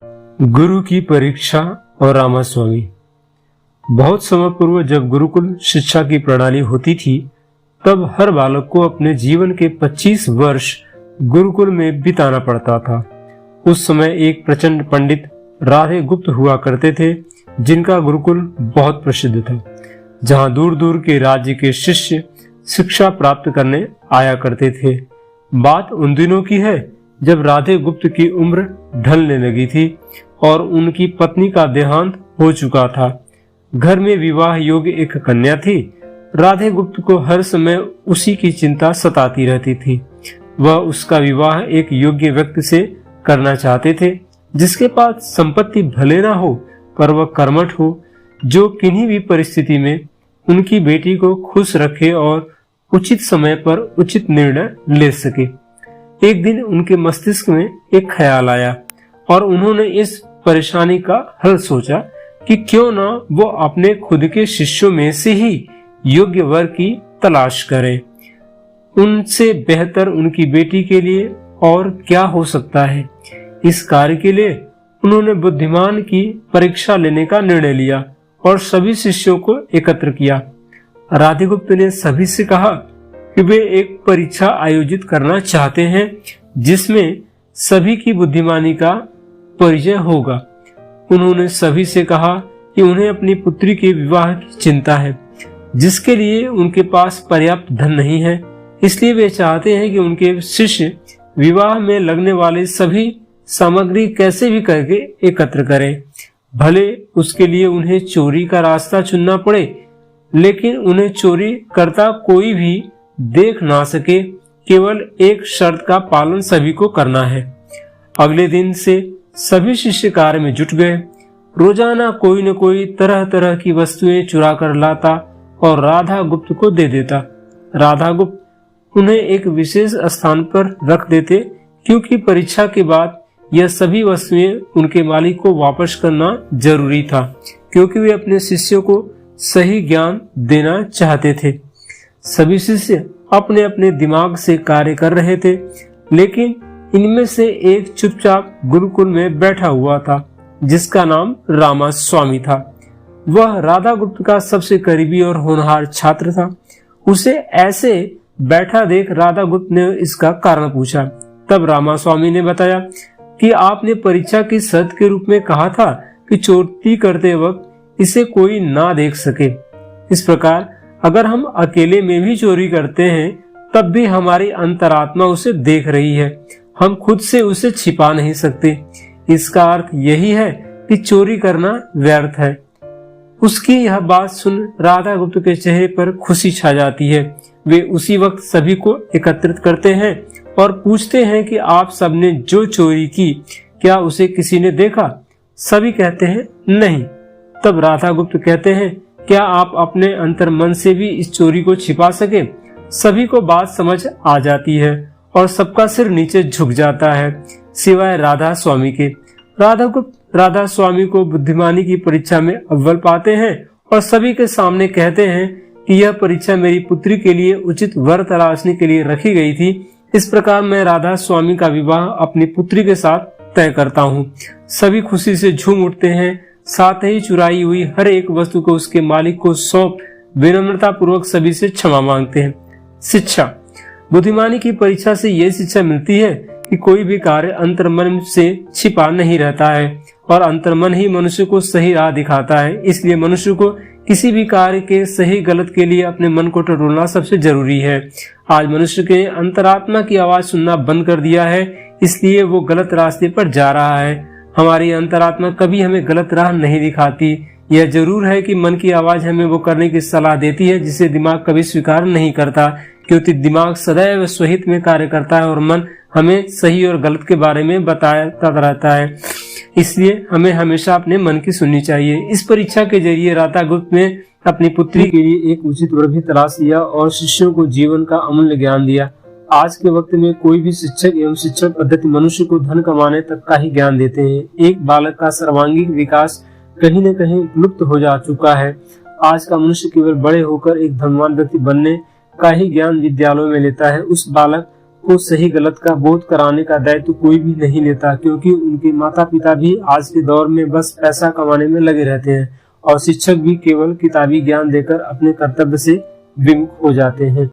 गुरु की परीक्षा और रामास्वामी। बहुत समय पूर्व जब गुरुकुल शिक्षा की प्रणाली होती थी, तब हर बालक को अपने जीवन के 25 वर्ष गुरुकुल में बिताना पड़ता था। उस समय एक प्रचंड पंडित राधे गुप्त हुआ करते थे, जिनका गुरुकुल बहुत प्रसिद्ध था, जहां दूर दूर के राज्य के शिष्य शिक्षा प्राप्त करने आया करते थे। बात उन दिनों की है जब राधे गुप्त की उम्र ढलने लगी थी और उनकी पत्नी का देहांत हो चुका था। घर में विवाह योग्य एक कन्या थी। राधे गुप्त को हर समय उसी की चिंता सताती रहती थी। वह उसका विवाह एक योग्य व्यक्ति से करना चाहते थे, जिसके पास संपत्ति भले ना हो पर वह कर्मठ हो, जो किन्हीं भी परिस्थिति में उनकी बेटी को खुश रखे और उचित समय पर उचित निर्णय ले सके। एक दिन उनके मस्तिष्क में एक ख्याल आया और उन्होंने इस परेशानी का हल सोचा कि क्यों ना वो अपने खुद के शिष्यों में से ही योग्य वर की तलाश करें। उनसे बेहतर उनकी बेटी के लिए और क्या हो सकता है। इस कार्य के लिए उन्होंने बुद्धिमान की परीक्षा लेने का निर्णय लिया और सभी शिष्यों को एकत्र किया। राधे गुप्त ने सभी से कहा कि वे एक परीक्षा आयोजित करना चाहते हैं, जिसमें सभी की बुद्धिमानी का परिचय होगा। उन्होंने सभी से कहा कि उन्हें अपनी पुत्री के विवाह की चिंता है, जिसके लिए उनके पास पर्याप्त धन नहीं है। इसलिए वे चाहते हैं कि उनके शिष्य विवाह में लगने वाले सभी सामग्री कैसे भी करके एकत्र करें। भले उसके लिए उन्हें चोरी का रास्ता चुनना पड़े, लेकिन उन्हें चोरी करता कोई भी देख ना सके। केवल एक शर्त का पालन सभी को करना है। अगले दिन से सभी शिष्य कार्य में जुट गए। रोजाना कोई न कोई तरह तरह की वस्तुएं चुरा कर लाता और राधा गुप्त को दे देता। राधा गुप्त उन्हें एक विशेष स्थान पर रख देते, क्योंकि परीक्षा के बाद यह सभी वस्तुएं उनके मालिक को वापस करना जरूरी था, क्योंकि वे अपने शिष्यों को सही ज्ञान देना चाहते थे। सभी शिष्य अपने अपने दिमाग से कार्य कर रहे थे, लेकिन इनमें से एक चुपचाप गुरुकुल में बैठा हुआ था, जिसका नाम रामास्वामी था। वह राधा गुप्त का सबसे करीबी और होनहार छात्र था। उसे ऐसे बैठा देख राधा गुप्त ने इसका कारण पूछा। तब रामास्वामी ने बताया कि आपने परीक्षा की शर्त के रूप में कहा था कि चोरी करते वक्त इसे कोई ना देख सके। इस प्रकार अगर हम अकेले में भी चोरी करते हैं, तब भी हमारी अंतरात्मा उसे देख रही है। हम खुद से उसे छिपा नहीं सकते। इसका अर्थ यही है कि चोरी करना व्यर्थ है। उसकी यह बात सुन राधा गुप्त के चेहरे पर खुशी छा जाती है। वे उसी वक्त सभी को एकत्रित करते हैं और पूछते हैं कि आप सबने जो चोरी की, क्या उसे किसी ने देखा? सभी कहते हैं नहीं। तब राधा गुप्त कहते हैं, क्या आप अपने अंतर मन से भी इस चोरी को छिपा सके? सभी को बात समझ आ जाती है और सबका सिर नीचे झुक जाता है, सिवाय राधा स्वामी के। राधा गुप्त राधा स्वामी को बुद्धिमानी की परीक्षा में अव्वल पाते हैं और सभी के सामने कहते हैं कि यह परीक्षा मेरी पुत्री के लिए उचित वर तलाशने के लिए रखी गई थी। इस प्रकार मैं राधा स्वामी का विवाह अपनी पुत्री के साथ तय करता हूँ। सभी खुशी से झूम उठते हैं। साथ ही चुराई हुई हर एक वस्तु को उसके मालिक को सौंप विनम्रता पूर्वक सभी से क्षमा मांगते हैं। शिक्षा। बुद्धिमानी की परीक्षा से यह शिक्षा मिलती है कि कोई भी कार्य अंतर्मन से छिपा नहीं रहता है और अंतर्मन ही मनुष्य को सही राह दिखाता है। इसलिए मनुष्य को किसी भी कार्य के सही गलत के लिए अपने मन को टटोलना सबसे जरूरी है। आज मनुष्य के अंतरात्मा की आवाज सुनना बंद कर दिया है, इसलिए वो गलत रास्ते पर जा रहा है। हमारी अंतरात्मा कभी हमें गलत राह नहीं दिखाती। यह जरूर है कि मन की आवाज हमें वो करने की सलाह देती है जिसे दिमाग कभी स्वीकार नहीं करता, क्योंकि दिमाग सदैव स्वहित में कार्य करता है और मन हमें सही और गलत के बारे में बताता रहता है। इसलिए हमें हमेशा अपने मन की सुननी चाहिए। इस परीक्षा के जरिए राधा गुप्त ने अपनी पुत्री के लिए एक उचित वर भी तलाश लिया और शिष्यों को जीवन का अमूल्य ज्ञान दिया। आज के वक्त में कोई भी शिक्षक एवं शिक्षण पद्धति मनुष्य को धन कमाने तक का ही ज्ञान देते हैं। एक बालक का सर्वांगीण विकास कहीं न कहीं लुप्त हो जा चुका है। आज का मनुष्य केवल बड़े होकर एक धनवान व्यक्ति बनने का ही ज्ञान विद्यालयों में लेता है। उस बालक को सही गलत का बोध कराने का दायित्व कोई भी नहीं लेता, क्योंकि उनके माता पिता भी आज के दौर में बस पैसा कमाने में लगे रहते हैं और शिक्षक भी केवल किताबी ज्ञान देकर अपने कर्तव्य से विमुख हो जाते हैं।